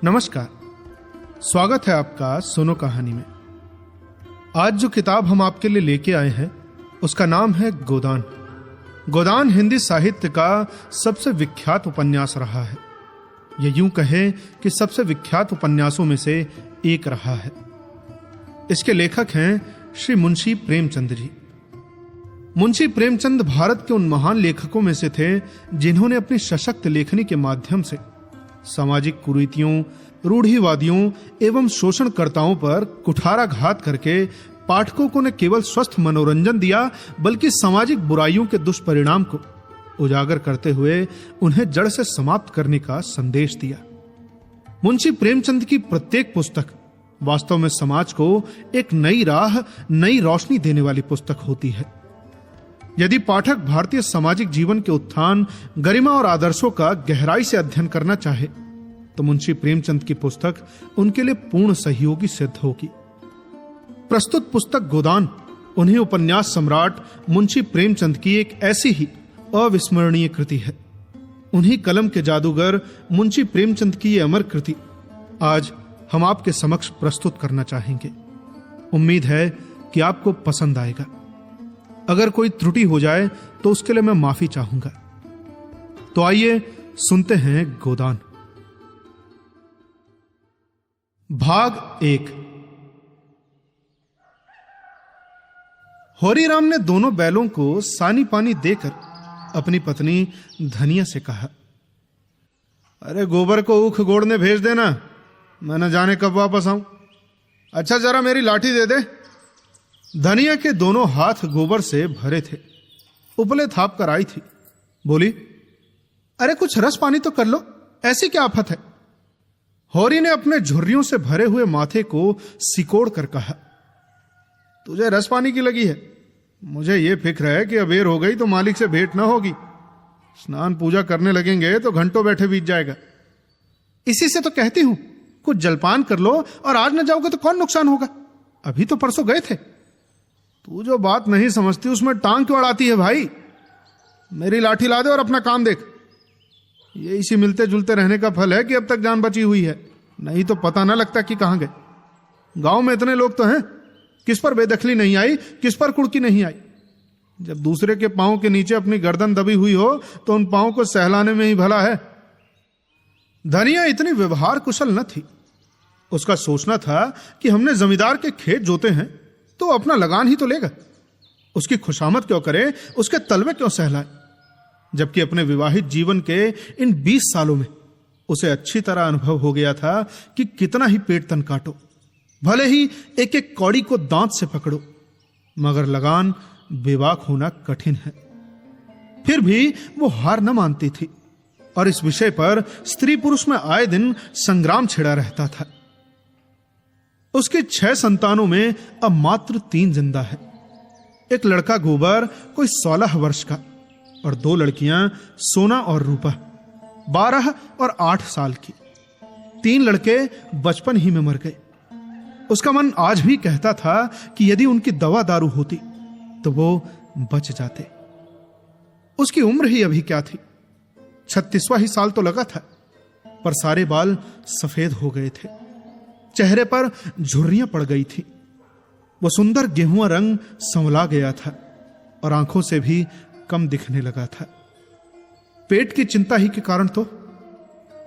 नमस्कार, स्वागत है आपका सुनो कहानी में। आज जो किताब हम आपके लिए लेके आए हैं उसका नाम है गोदान। गोदान हिंदी साहित्य का सबसे विख्यात उपन्यास रहा है। यह यूं कहें कि सबसे विख्यात उपन्यासों में से एक रहा है। इसके लेखक हैं श्री मुंशी प्रेमचंद जी। मुंशी प्रेमचंद भारत के उन महान लेखकों में से थे जिन्होंने अपनी सशक्त लेखनी के माध्यम से सामाजिक कुरीतियों, रूढ़िवादियों एवं शोषणकर्ताओं पर कुठाराघात करके पाठकों को न केवल स्वस्थ मनोरंजन दिया बल्कि सामाजिक बुराइयों के दुष्परिणाम को उजागर करते हुए उन्हें जड़ से समाप्त करने का संदेश दिया। मुंशी प्रेमचंद की प्रत्येक पुस्तक वास्तव में समाज को एक नई राह, नई रोशनी देने वाली पुस्तक होती है। यदि पाठक भारतीय सामाजिक जीवन के उत्थान, गरिमा और आदर्शों का गहराई से अध्ययन करना चाहे तो मुंशी प्रेमचंद की पुस्तक उनके लिए पूर्ण सहयोगी सिद्ध होगी। प्रस्तुत पुस्तक गोदान उन्हीं उपन्यास सम्राट मुंशी प्रेमचंद की एक ऐसी ही अविस्मरणीय कृति है। उन्हीं कलम के जादूगर मुंशी प्रेमचंद की यह अमर कृति आज हम आपके समक्ष प्रस्तुत करना चाहेंगे। उम्मीद है कि आपको पसंद आएगा। अगर कोई त्रुटि हो जाए तो उसके लिए मैं माफी चाहूंगा। तो आइए सुनते हैं गोदान। भाग 1। होरीराम ने दोनों बैलों को सानी पानी देकर अपनी पत्नी धनिया से कहा, अरे गोबर को ऊख गोड़ने भेज देना, मैं न जाने कब वापस आऊं। अच्छा जरा मेरी लाठी दे दे। धनिया के दोनों हाथ गोबर से भरे थे, उपले थाप कर आई थी। बोली, अरे कुछ रस पानी तो कर लो, ऐसी क्या आफत है। होरी ने अपने झुर्रियों से भरे हुए माथे को सिकोड़ कर कहा, तुझे रस पानी की लगी है, मुझे यह फिक्र है कि अबेर हो गई तो मालिक से भेंट ना होगी। स्नान पूजा करने लगेंगे तो घंटों बैठे बीत जाएगा। इसी से तो कहती हूं कुछ जलपान कर लो, और आज न जाओगे तो कौन नुकसान होगा। अभी तो परसों गए थे। तू जो बात नहीं समझती उसमें टांग क्यों अड़ाती है भाई। मेरी लाठी ला दे और अपना काम देख। ये इसी मिलते जुलते रहने का फल है कि अब तक जान बची हुई है, नहीं तो पता ना लगता कि कहां गए। गांव में इतने लोग तो हैं, किस पर बेदखली नहीं आई, किस पर कुड़की नहीं आई। जब दूसरे के पांव के नीचे अपनी गर्दन दबी हुई हो तो उन पांव को सहलाने में ही भला है। धनिया इतनी व्यवहार कुशल न थी। उसका सोचना था कि हमने जमींदार के खेत जोते हैं तो अपना लगान ही तो लेगा, उसकी खुशामद क्यों करे, उसके तलवे क्यों सहलाए। जबकि अपने विवाहित जीवन के इन 20 सालों में उसे अच्छी तरह अनुभव हो गया था कि कितना ही पेट तन काटो, भले ही एक एक कौड़ी को दांत से पकड़ो, मगर लगान बेबाक होना कठिन है। फिर भी वो हार न मानती थी और इस विषय पर स्त्री पुरुष में आए दिन संग्राम छिड़ा रहता था। उसके 6 संतानों में अब मात्र 3 जिंदा है। एक लड़का गोबर कोई 16 वर्ष का और 2 लड़कियां सोना और रूपा 12 और 8 साल की। 3 लड़के बचपन ही में मर गए। उसका मन आज भी कहता था कि यदि उनकी दवा दारू होती तो वो बच जाते। उसकी उम्र ही अभी क्या थी, 36वां ही साल तो लगा था, पर सारे बाल सफेद हो गए थे, चेहरे पर झुर्रियां पड़ गई थी। वो सुंदर गेहुआ रंग संवला गया था और आंखों से भी कम दिखने लगा था। पेट की चिंता ही के कारण तो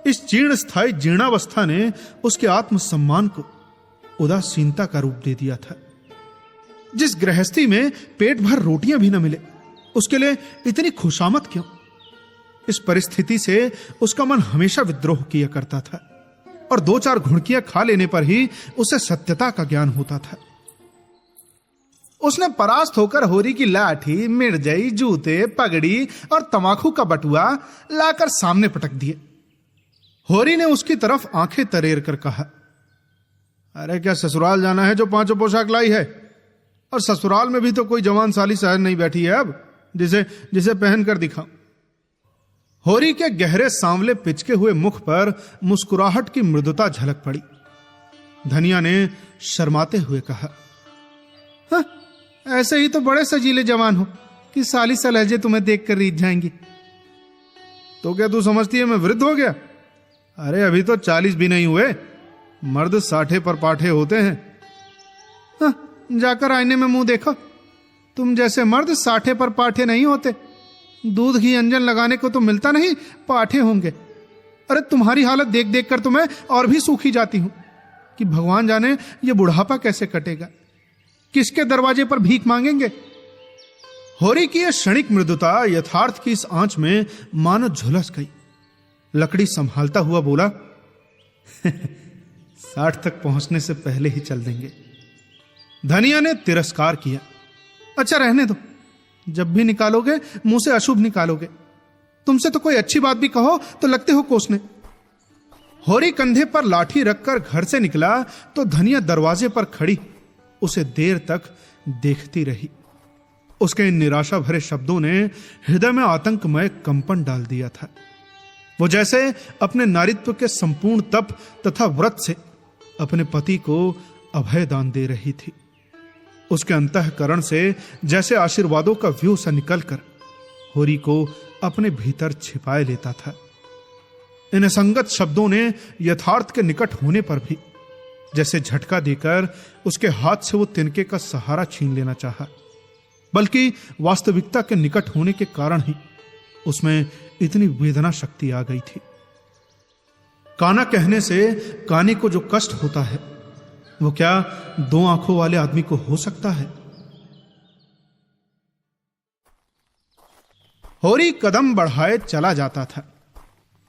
इस जीर्ण स्थायी जीर्णावस्था ने उसके आत्मसम्मान को उदासीनता का रूप दे दिया था। जिस गृहस्थी में पेट भर रोटियां भी न मिले उसके लिए इतनी खुशामद क्यों। इस परिस्थिति से उसका मन हमेशा विद्रोह किया करता था और 2-4 घुड़कियां खा लेने पर ही उसे सत्यता का ज्ञान होता था। उसने परास्त होकर होरी की लाठी, मिर्जई, जूते, पगड़ी और तमाकू का बटुआ लाकर सामने पटक दिए। होरी ने उसकी तरफ आंखें तरेर कर कहा, अरे क्या ससुराल जाना है जो 5 पोशाक लाई है? और ससुराल में भी तो कोई जवान साली सहज नहीं बैठी है अब जिसे पहन कर दिखाऊं। होरी के गहरे सांवले पिचके हुए मुख पर मुस्कुराहट की मृदुता झलक पड़ी। धनिया ने शर्माते हुए कहा, हाँ, ऐसे ही तो बड़े सजीले जवान हो कि साली सलहजे तुम्हें देखकर रीझ जाएंगी। तो क्या तू समझती है मैं वृद्ध हो गया? अरे अभी तो 40 भी नहीं हुए, मर्द 60 पर पाठे होते हैं। हाँ, जाकर आईने में मुंह देखो, तुम जैसे मर्द 60 पर पाठे नहीं होते। दूध घी अंजन लगाने को तो मिलता नहीं, पाठे होंगे। अरे तुम्हारी हालत देख देख कर तो मैं और भी सूखी जाती हूं कि भगवान जाने ये बुढ़ापा कैसे कटेगा, किसके दरवाजे पर भीख मांगेंगे। होरी की यह क्षणिक मृदुता यथार्थ की इस आंच में मानो झुलस गई। लकड़ी संभालता हुआ बोला, 60 तक पहुंचने से पहले ही चल देंगे। धनिया ने तिरस्कार किया, अच्छा रहने दो, जब भी निकालोगे मुंह से अशुभ निकालोगे। तुमसे तो कोई अच्छी बात भी कहो तो लगते हो कोसने। होरी कंधे पर लाठी रखकर घर से निकला तो धनिया दरवाजे पर खड़ी उसे देर तक देखती रही। उसके इन निराशा भरे शब्दों ने हृदय में आतंकमय कंपन डाल दिया था। वो जैसे अपने नारित्व के संपूर्ण तप तथा व्रत से अपने पति को अभय दान दे रही थी। उसके अंतःकरण से जैसे आशीर्वादों का व्यूह सा निकलकर होरी को अपने भीतर छिपाए लेता था। इन असंगत शब्दों ने यथार्थ के निकट होने पर भी जैसे झटका देकर उसके हाथ से वो तिनके का सहारा छीन लेना चाहा, बल्कि वास्तविकता के निकट होने के कारण ही उसमें इतनी वेदना शक्ति आ गई थी। काना कहने से काने को जो कष्ट होता है वो क्या 2 आंखों वाले आदमी को हो सकता है? होरी कदम बढ़ाए चला जाता था।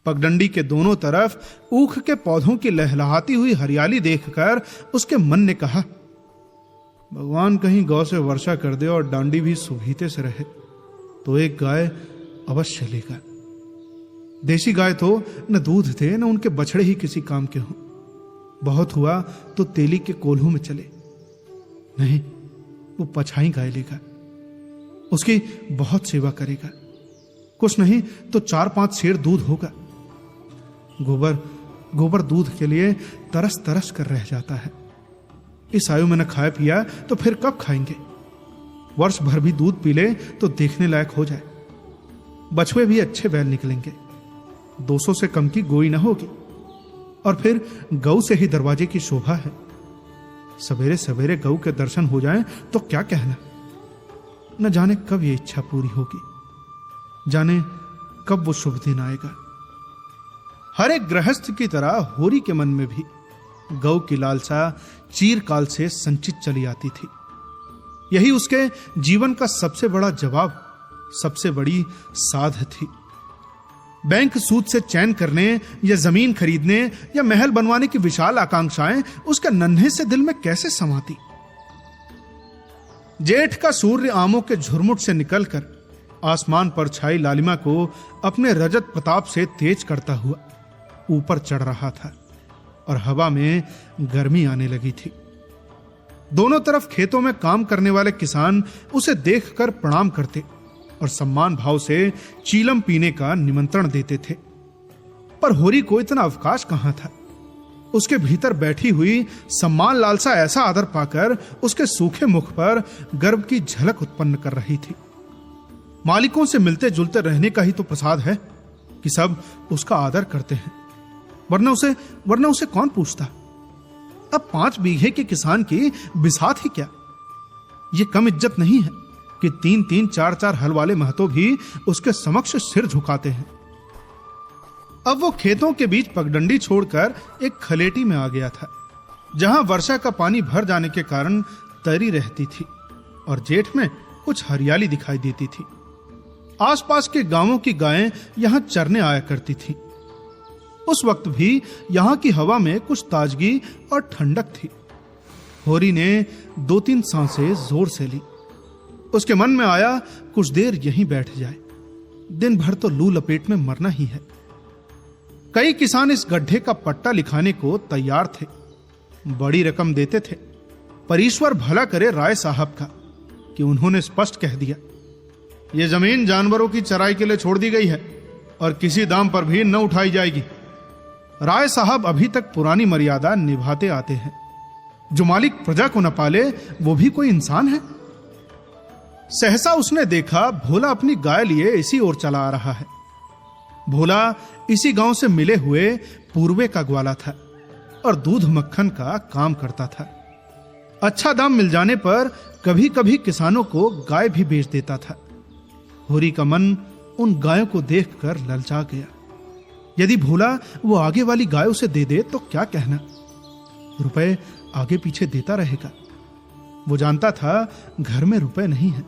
पगडंडी के दोनों तरफ ऊख के पौधों की लहलहाती हुई हरियाली देखकर उसके मन ने कहा, भगवान कहीं गौ से वर्षा कर दे और डांडी भी सुभीते से रहे तो एक गाय अवश्य लेगा। देसी गाय तो न दूध थे न उनके बछड़े ही किसी काम के हों। बहुत हुआ तो तेली के कोल्हू में चले। नहीं, वो पछाई गाय लेगा, उसकी बहुत सेवा करेगा। कुछ नहीं तो 4-5 सेर दूध होगा। गोबर दूध के लिए तरस तरस कर रह जाता है। इस आयु में न खाया पिया तो फिर कब खाएंगे? वर्ष भर भी दूध पी ले तो देखने लायक हो जाए। बछुए भी अच्छे बैल निकलेंगे, 200 से कम की गोई न होगी। और फिर गऊ से ही दरवाजे की शोभा है। सवेरे सवेरे गऊ के दर्शन हो जाएं तो क्या कहना। न जाने कब ये इच्छा पूरी होगी, जाने कब वो शुभ दिन आएगा। हर एक गृहस्थ की तरह होरी के मन में भी गौ की लालसा चीरकाल से संचित चली आती थी। यही उसके जीवन का सबसे बड़ा जवाब, सबसे बड़ी साध थी। बैंक सूद से चैन करने या जमीन खरीदने या महल बनवाने की विशाल आकांक्षाएं उसके नन्हे से दिल में कैसे समाती। जेठ का सूर्य आमों के झुरमुट से निकलकर आसमान पर छाई लालिमा को अपने रजत प्रताप से तेज करता हुआ ऊपर चढ़ रहा था और हवा में गर्मी आने लगी थी। दोनों तरफ खेतों में काम करने वाले किसान उसे देखकर प्रणाम करते और सम्मान भाव से चीलम पीने का निमंत्रण देते थे। पर होरी को इतना अवकाश कहां था। उसके भीतर बैठी हुई सम्मान लालसा ऐसा आदर पाकर उसके सूखे मुख पर गर्व की झलक उत्पन्न कर रही थी। मालिकों से मिलते जुलते रहने का ही तो प्रसाद है कि सब उसका आदर करते हैं, वरना उसे कौन पूछता। अब 5 बीघे के किसान की बिसात ही क्या। ये कम इज्जत नहीं है कि 3-3, 4-4 हल वाले महतो भी उसके समक्ष सिर झुकाते हैं। अब वो खेतों के बीच पगडंडी छोड़कर एक खलेटी में आ गया था, जहां वर्षा का पानी भर जाने के कारण तरी रहती थी और जेठ में कुछ हरियाली दिखाई देती थी। आसपास के गांवों की गायें यहां चरने आया करती थी। उस वक्त भी यहां की हवा में कुछ ताजगी और ठंडक थी। होरी ने 2-3 सांसें जोर से ली। उसके मन में आया कुछ देर यहीं बैठ जाए, दिन भर तो लू लपेट में मरना ही है। कई किसान इस गड्ढे का पट्टा लिखाने को तैयार थे, बड़ी रकम देते थे, पर ईश्वर भला करे राय साहब का कि उन्होंने स्पष्ट कह दिया, यह जमीन जानवरों की चराई के लिए छोड़ दी गई है और किसी दाम पर भी न उठाई जाएगी। राय साहब अभी तक पुरानी मर्यादा निभाते आते हैं। जो मालिक प्रजा को न पाले वो भी कोई इंसान है। सहसा उसने देखा भोला अपनी गाय लिए इसी ओर चला आ रहा है। भोला इसी गांव से मिले हुए पूर्वे का ग्वाला था और दूध मक्खन का काम करता था। अच्छा दाम मिल जाने पर कभी कभी किसानों को गाय भी बेच देता था। होरी का मन उन गायों को देखकर ललचा गया। यदि भोला वो आगे वाली गाय उसे दे दे तो क्या कहना, रुपए आगे पीछे देता रहेगा। वो जानता था घर में रुपए नहीं है,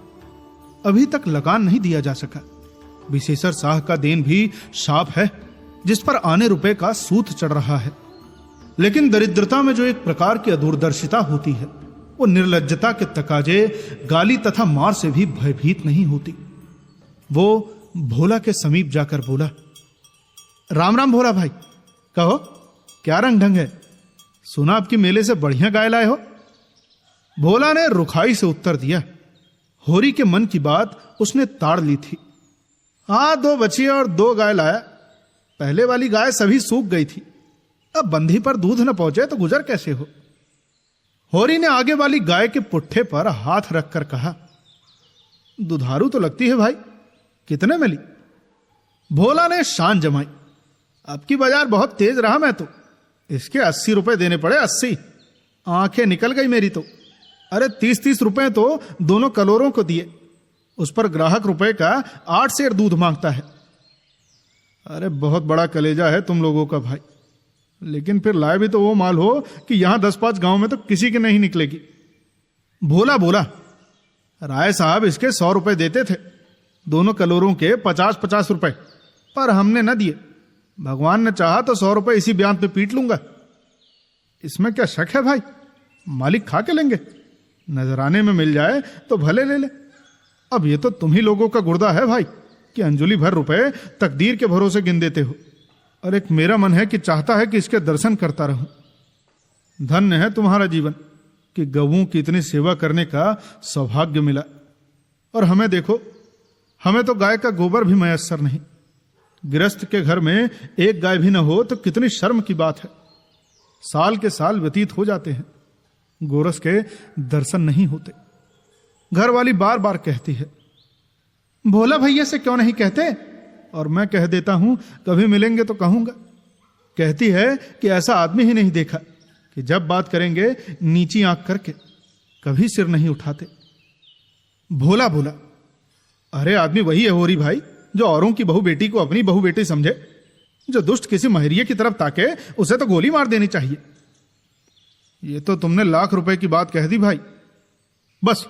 अभी तक लगान नहीं दिया जा सका। विशेषर साह का देन भी शाप है जिस पर आने रुपए का सूत चढ़ रहा है। लेकिन दरिद्रता में जो एक प्रकार की अदूरदर्शिता होती है, वो निर्लज्जता के तकाजे, गाली तथा मार से भी भयभीत नहीं होती। वो भोला के समीप जाकर बोला, राम राम भोला भाई, कहो क्या रंग ढंग है, सुना आपकी मेले से बढ़िया गाय लाए हो। भोला ने रुखाई से उत्तर दिया। होरी के मन की बात उसने ताड़ ली थी। हाँ, 2 बछिया और 2 गाय लाया। पहले वाली गाय सभी सूख गई थी, अब बंधी पर दूध न पहुंचे तो गुजर कैसे हो। होरी ने आगे वाली गाय के पुट्ठे पर हाथ रखकर कहा, दुधारू तो लगती है भाई, कितने में ली। भोला ने शान जमाई, अब की बाजार बहुत तेज रहा मैं तो, इसके 80 रुपए देने पड़े। 80। आंखें निकल गई मेरी तो। अरे 30-30 रुपए तो दोनों कलोरों को दिए, उस पर ग्राहक रुपए का 8 सेर दूध मांगता है। अरे बहुत बड़ा कलेजा है तुम लोगों का भाई, लेकिन फिर लाए भी तो वो माल हो कि यहां 10-5 गांव में तो किसी की नहीं निकलेगी। भोला बोला, राय साहब इसके 100 रुपए देते थे, दोनों कलोरों के 50-50 रुपए, पर हमने न दिए। भगवान ने चाहा तो 100 रुपए इसी ब्यान पे पीट लूंगा। इसमें क्या शक है भाई, मालिक खा के लेंगे, नजराने में मिल जाए तो भले ले ले। अब ये तो तुम ही लोगों का गुर्दा है भाई कि अंजुली भर रुपए तकदीर के भरोसे गिन देते हो। और एक मेरा मन है कि चाहता है कि इसके दर्शन करता रहूं। धन्य है तुम्हारा जीवन कि गऊं की इतनी सेवा करने का सौभाग्य मिला। और हमें देखो, हमें तो गाय का गोबर भी मयस्सर नहीं। गृहस्थ के घर में एक गाय भी न हो तो कितनी शर्म की बात है। साल के साल व्यतीत हो जाते हैं, गोरस के दर्शन नहीं होते। घर वाली बार बार कहती है, भोला भैया से क्यों नहीं कहते, और मैं कह देता हूं कभी मिलेंगे तो कहूंगा। कहती है कि ऐसा आदमी ही नहीं देखा कि जब बात करेंगे नीची आंख करके, कभी सिर नहीं उठाते। भोला बोला, अरे आदमी वही है होरी भाई जो औरों की बहू बेटी को अपनी बहू बेटी समझे। जो दुष्ट किसी महरिये की तरफ ताके उसे तो गोली मार देनी चाहिए। ये तो तुमने लाख रुपए की बात कह दी भाई। बस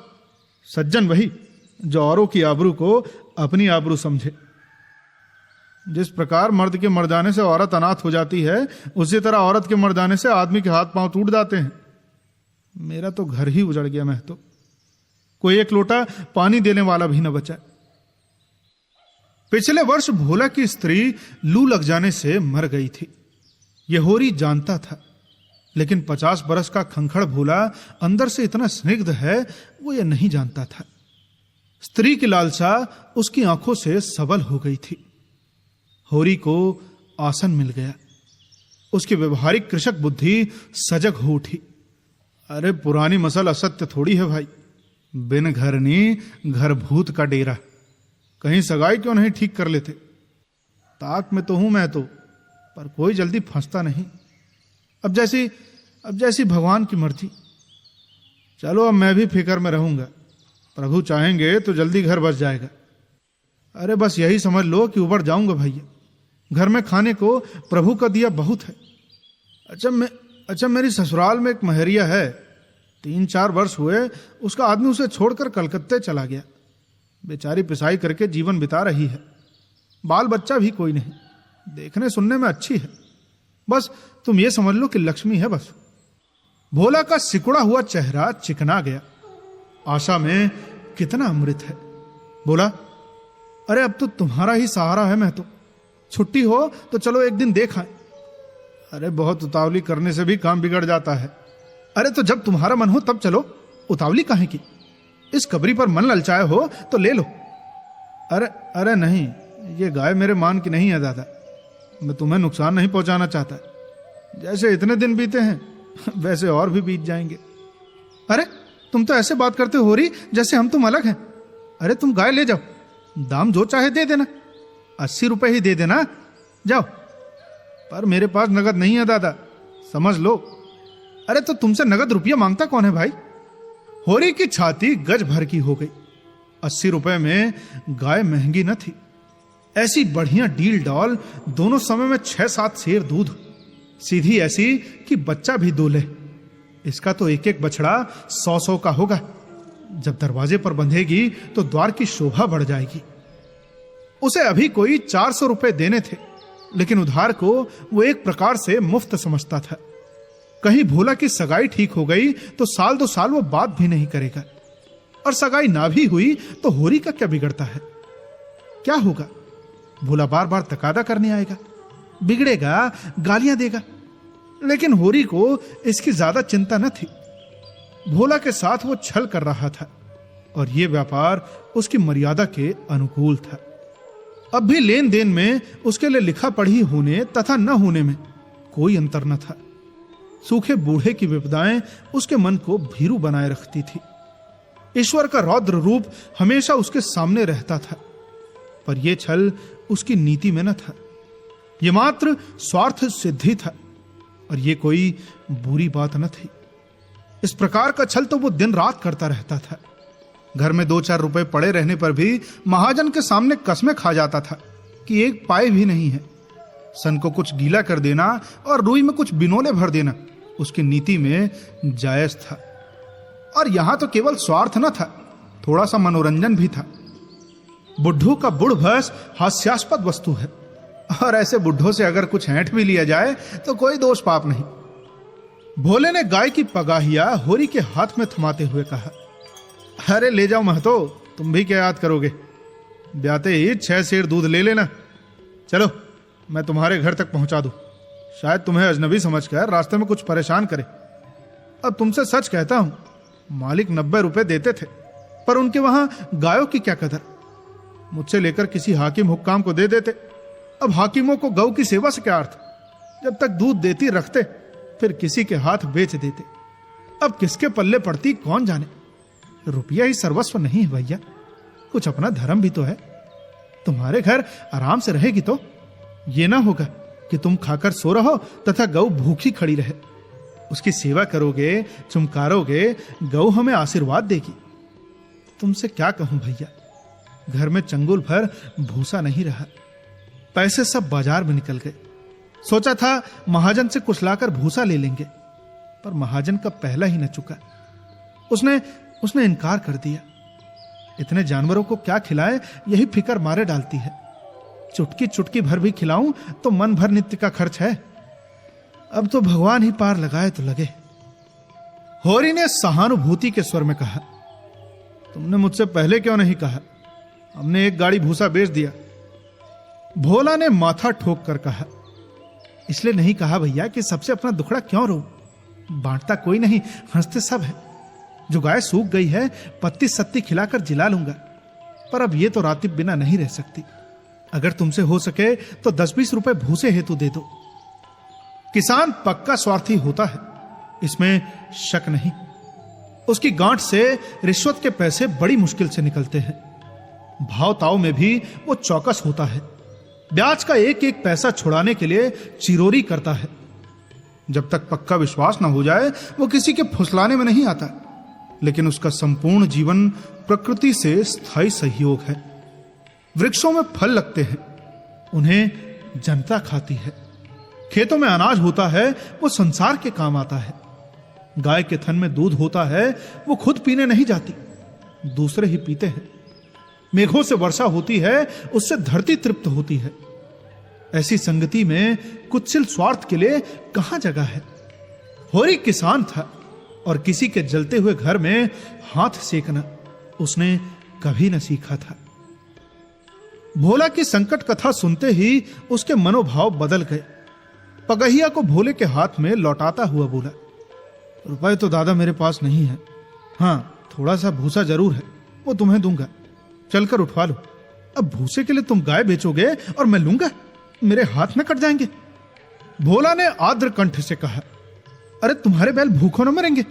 सज्जन वही जो औरों की आबरू को अपनी आबरू समझे। जिस प्रकार मर्द के मर जाने से औरत अनाथ हो जाती है, उसी तरह औरत के मर जाने से आदमी के हाथ पांव टूट जाते हैं। मेरा तो घर ही उजड़ गया, मैं तो कोई एक लोटा पानी देने वाला भी न बचा। पिछले वर्ष भोला की स्त्री लू लग जाने से मर गई थी। यह होरी जानता था, लेकिन 50 बरस का खंखड़ भोला अंदर से इतना स्निग्ध है वो यह नहीं जानता था। स्त्री की लालसा उसकी आंखों से सबल हो गई थी। होरी को आसन मिल गया। उसकी व्यवहारिक कृषक बुद्धि सजग हो उठी। अरे पुरानी मसल असत्य थोड़ी है भाई, बिन घरनी घर भूत का डेरा। कहीं सगाई क्यों नहीं ठीक कर लेते। ताक में तो हूं मैं तो, पर कोई जल्दी फंसता नहीं। अब जैसी भगवान की मर्जी। चलो अब मैं भी फिक्र में रहूंगा, प्रभु चाहेंगे तो जल्दी घर बस जाएगा। अरे बस यही समझ लो कि उबड़ जाऊंगा भैया। घर में खाने को प्रभु का दिया बहुत है। अच्छा मेरी ससुराल में एक महरिया है, 3-4 वर्ष हुए उसका आदमी उसे छोड़कर कलकत्ते चला गया। बेचारी पिसाई करके जीवन बिता रही है। बाल बच्चा भी कोई नहीं, देखने सुनने में अच्छी है। बस तुम ये समझ लो कि लक्ष्मी है बस। भोला का सिकुड़ा हुआ चेहरा चिकना गया। आशा में कितना अमृत है। बोला, अरे अब तो तुम्हारा ही सहारा है मैं तो। छुट्टी हो तो चलो एक दिन देख आए। अरे बहुत उतावली करने से भी काम बिगड़ जाता है। अरे तो जब तुम्हारा मन हो तब चलो, उतावली काहे की। इस कबरी पर मन ललचाए हो तो ले लो। अरे नहीं, ये गाय मेरे मान की नहीं है दादा। मैं तुम्हें नुकसान नहीं पहुंचाना चाहता। जैसे इतने दिन बीते हैं वैसे और भी बीत जाएंगे। अरे तुम तो ऐसे बात करते हो रही जैसे हम तुम अलग हैं। अरे तुम गाय ले जाओ, दाम जो चाहे दे देना। 80 रुपए ही दे देना, जाओ। पर मेरे पास नगद नहीं है दादा, समझ लो। अरे तो तुमसे नगद रुपया मांगता कौन है भाई? होरी की छाती गज भर की हो गई। 80 रुपए में गाय महंगी न थी। ऐसी बढ़िया डील डॉल, दोनों समय में 6-7 सेर दूध, सीधी ऐसी कि बच्चा भी दूल्हे। इसका तो एक एक बछड़ा 100-100 का होगा। जब दरवाजे पर बंधेगी तो द्वार की शोभा बढ़ जाएगी। उसे अभी कोई 400 रुपए देने थे, लेकिन उधार को वो एक प्रकार से मुफ्त समझता था। कहीं भोला की सगाई ठीक हो गई तो 1-2 साल वो बात भी नहीं करेगा, और सगाई ना भी हुई तो होरी का क्या बिगड़ता है? क्या होगा? भोला बार बार तकादा करने आएगा, बिगड़ेगा, गालियां देगा। लेकिन होरी को इसकी ज्यादा चिंता न थी। भोला के साथ वो छल कर रहा था, और यह व्यापार उसकी मर्यादा के अनुकूल था। अब भी लेन देन में उसके लिए लिखा पढ़ी होने तथा न होने में कोई अंतर न था। सूखे बूढ़े की विपदाएं उसके मन को भीरू बनाए रखती थी। ईश्वर का रौद्र रूप हमेशा उसके सामने रहता था, पर यह छल उसकी नीति में न था। यह मात्र स्वार्थ सिद्धि था, और यह कोई बुरी बात न थी। इस प्रकार का छल तो वो दिन रात करता रहता था। घर में 2-4 रुपए पड़े रहने पर भी महाजन के सामने कसमें खा जाता था कि एक पाए भी नहीं है। सन को कुछ गीला कर देना और रुई में कुछ बिनोले भर देना उसकी नीति में जायज था। और यहां तो केवल स्वार्थ न था, थोड़ा सा मनोरंजन भी था। बुढ़ू का बुढ़भस हास्यास्पद वस्तु है, और ऐसे बुढ़ों से अगर कुछ ऐंठ भी लिया जाए तो कोई दोष पाप नहीं। भोले ने गाय की पगाहिया होरी के हाथ में थमाते हुए कहा, अरे ले जाओ महतो, तुम भी क्या याद करोगे? ब्याते ही 6 सेर दूध ले लेना। चलो मैं तुम्हारे घर तक पहुंचा दूं। शायद तुम्हें अजनबी समझकर रास्ते में कुछ परेशान करे। अब तुमसे सच कहता हूं, मालिक 90 रुपए देते थे, पर उनके वहां गायों की क्या कदर। मुझसे लेकर किसी हाकिम हुक्काम को दे देते। अब हाकिमों को गौ की सेवा से क्या अर्थ? जब तक दूध देती रखते, फिर किसी के हाथ बेच देते। अब किसके पल्ले पड़ती कौन जाने। रुपया ही सर्वस्व नहीं है भैया, कुछ अपना धर्म भी तो है। तुम्हारे घर आराम से रहेगी तो ये ना होगा कि तुम खाकर सो रहो तथा गौ भूखी खड़ी रहे। उसकी सेवा करोगे, चुमकारोगे, गौ हमें आशीर्वाद देगी। तुमसे क्या कहूं भैया, घर में चंगुल भर भूसा नहीं रहा। पैसे सब बाजार में निकल गए। सोचा था महाजन से कुछ लाकर भूसा ले लेंगे, पर महाजन का पहला ही न चुका। उसने इनकार कर दिया। इतने जानवरों को क्या खिलाए, यही फिकर मारे डालती है। चुटकी चुटकी भर भी खिलाऊं तो मन भर नित्य का खर्च है। अब तो भगवान ही पार लगाए तो लगे। होरी ने सहानुभूति के स्वर में कहा, तुमने मुझसे पहले क्यों नहीं कहा? हमने एक गाड़ी भूसा बेच दिया। भोला ने माथा ठोक कर कहा, इसलिए नहीं कहा भैया कि सबसे अपना दुखड़ा क्यों रो। बांटता कोई नहीं, हंसते सब है। जो गाय सूख गई है, पत्ती सत्ती खिलाकर जिला लूंगा, पर अब ये तो रातिब बिना नहीं रह सकती। अगर तुमसे हो सके तो 10-20 रुपए भूसे हेतु दे दो। किसान पक्का स्वार्थी होता है, इसमें शक नहीं। उसकी गांठ से रिश्वत के पैसे बड़ी मुश्किल से निकलते हैं। भाव ताव में भी वो चौकस होता है। ब्याज का एक एक पैसा छुड़ाने के लिए चिरोरी करता है। जब तक पक्का विश्वास ना हो जाए वो किसी के फुसलाने में नहीं आता। लेकिन उसका संपूर्ण जीवन प्रकृति से स्थायी सहयोग है। वृक्षों में फल लगते हैं, उन्हें जनता खाती है। खेतों में अनाज होता है, वो संसार के काम आता है। गाय के थन में दूध होता है, वो खुद पीने नहीं जाती, दूसरे ही पीते हैं। मेघों से वर्षा होती है, उससे धरती तृप्त होती है। ऐसी संगति में कुत्सिल स्वार्थ के लिए कहां जगह है। होरी किसान था, और किसी के जलते हुए घर में हाथ सेकना उसने कभी न सीखा था। भोला की संकट कथा सुनते ही उसके मनोभाव बदल गए। पगहिया को भोले के हाथ में लौटाता हुआ बोला, रुपए तो दादा मेरे पास नहीं है। हां, थोड़ा सा भूसा जरूर है, वो तुम्हें दूंगा, चलकर उठवा लो। अब भूसे के लिए तुम गाय बेचोगे और मैं लूंगा? मेरे हाथ में कट जाएंगे। भोला ने आर्द्र कंठ से कहा, अरे तुम्हारे बैल भूखों न मरेंगे?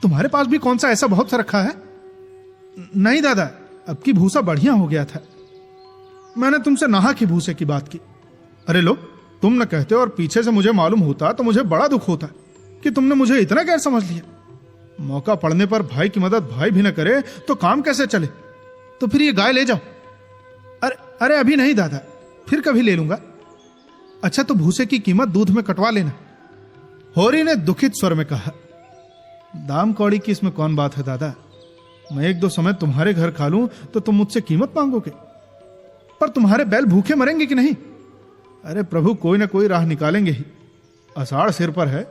तुम्हारे पास भी कौन सा ऐसा बहुत सा रखा है? नहीं दादा, अब की भूसा बढ़िया हो गया था। मैंने तुमसे नाहक ही भूसे की बात की। अरे लो, तुम न कहते और पीछे से मुझे मालूम होता तो मुझे बड़ा दुख होता कि तुमने मुझे इतना गैर समझ लिया। मौका पड़ने पर भाई की मदद भाई भी न करे तो काम कैसे चले? तो फिर ये गाय ले जाओ। अरे अभी नहीं दादा, फिर कभी ले लूंगा। अच्छा, तो भूसे की कीमत दूध में कटवा लेना। होरी ने दुखित स्वर में कहा, दाम कौड़ी की इसमें कौन बात है दादा। मैं एक दो समय तुम्हारे घर खा लूं तो तुम मुझसे कीमत मांगोगे, पर तुम्हारे बैल भूखे मरेंगे कि नहीं? अरे प्रभु, कोई ना कोई राह निकालेंगे ही। आषाढ़ सिर पर है,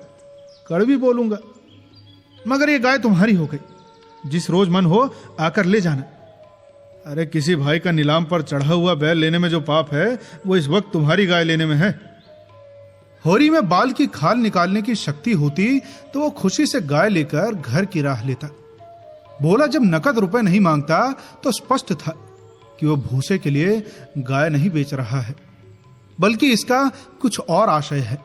कड़वी बोलूंगा। मगर ये गाय तुम्हारी हो गई, जिस रोज मन हो आकर ले जाना। अरे किसी भाई का नीलाम पर चढ़ा हुआ बैल लेने में जो पाप है, वो इस वक्त तुम्हारी गाय लेने में है। होरी में बाल की खाल निकालने की शक्ति होती तो वो खुशी से गाय लेकर घर की राह लेता। बोला जब नकद रुपए नहीं मांगता तो स्पष्ट था कि वो भूसे के लिए गाय नहीं बेच रहा है, बल्कि इसका कुछ और आशय है।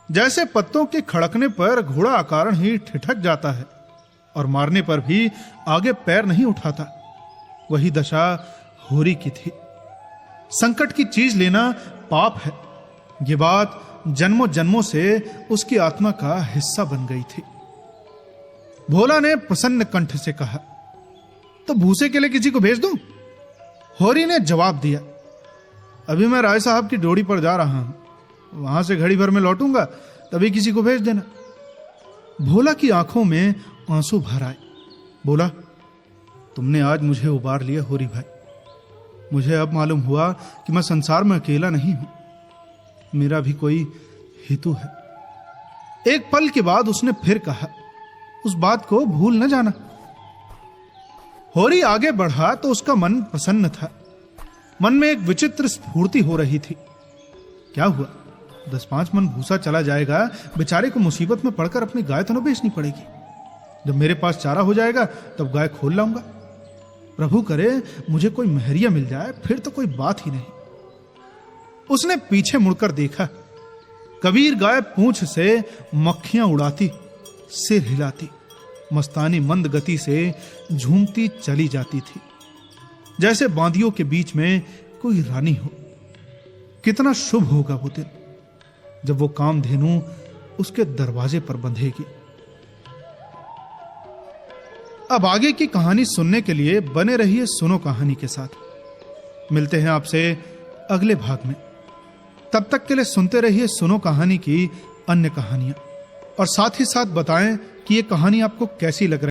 जैसे पत्तों के खड़कने पर घोड़ा अकारण ही ठिठक जाता है और मारने पर भी आगे पैर नहीं उठाता, वही दशा होरी की थी। संकट की चीज लेना पाप है, ये बात जन्मों जन्मों से उसकी आत्मा का हिस्सा बन गई थी। भोला ने प्रसन्न कंठ से कहा, तो भूसे के लिए किसी को भेज दूं? होरी ने जवाब दिया, अभी मैं राय साहब की डोड़ी पर जा रहा हूं, वहां से घड़ी भर में लौटूंगा, तभी किसी को भेज देना। भोला की आंखों में आंसू भर आए। बोला, तुमने आज मुझे उबार लिया होरी भाई। मुझे अब मालूम हुआ कि मैं संसार में अकेला नहीं हूं, मेरा भी कोई हेतु है। एक पल के बाद उसने फिर कहा, उस बात को भूल न जाना। होरी आगे बढ़ा तो उसका मन प्रसन्न था। मन में एक विचित्र स्फूर्ति हो रही थी। क्या हुआ, 10-5 मन भूसा चला जाएगा, बेचारे को मुसीबत में पड़कर अपनी गाय तो न बेचनी पड़ेगी। जब मेरे पास चारा हो जाएगा तब गाय खोल लाऊंगा। प्रभु करे मुझे कोई महरिया मिल जाए, फिर तो कोई बात ही नहीं। उसने पीछे मुड़कर देखा। कबीर गाय पूंछ से मक्खियां उड़ाती, सिर हिलाती, मस्तानी मंद गति से झूमती चली जाती थी, जैसे बांदियों के बीच में कोई रानी हो। कितना शुभ होगा वो दिन जब वो कामधेनु उसके दरवाजे पर बंधेगी। अब आगे की कहानी सुनने के लिए बने रहिए सुनो कहानी के साथ। मिलते हैं आपसे अगले भाग में। तब तक के लिए सुनते रहिए सुनो कहानी की अन्य कहानियां, और साथ ही साथ बताएं कि ये कहानी आपको कैसी लग रही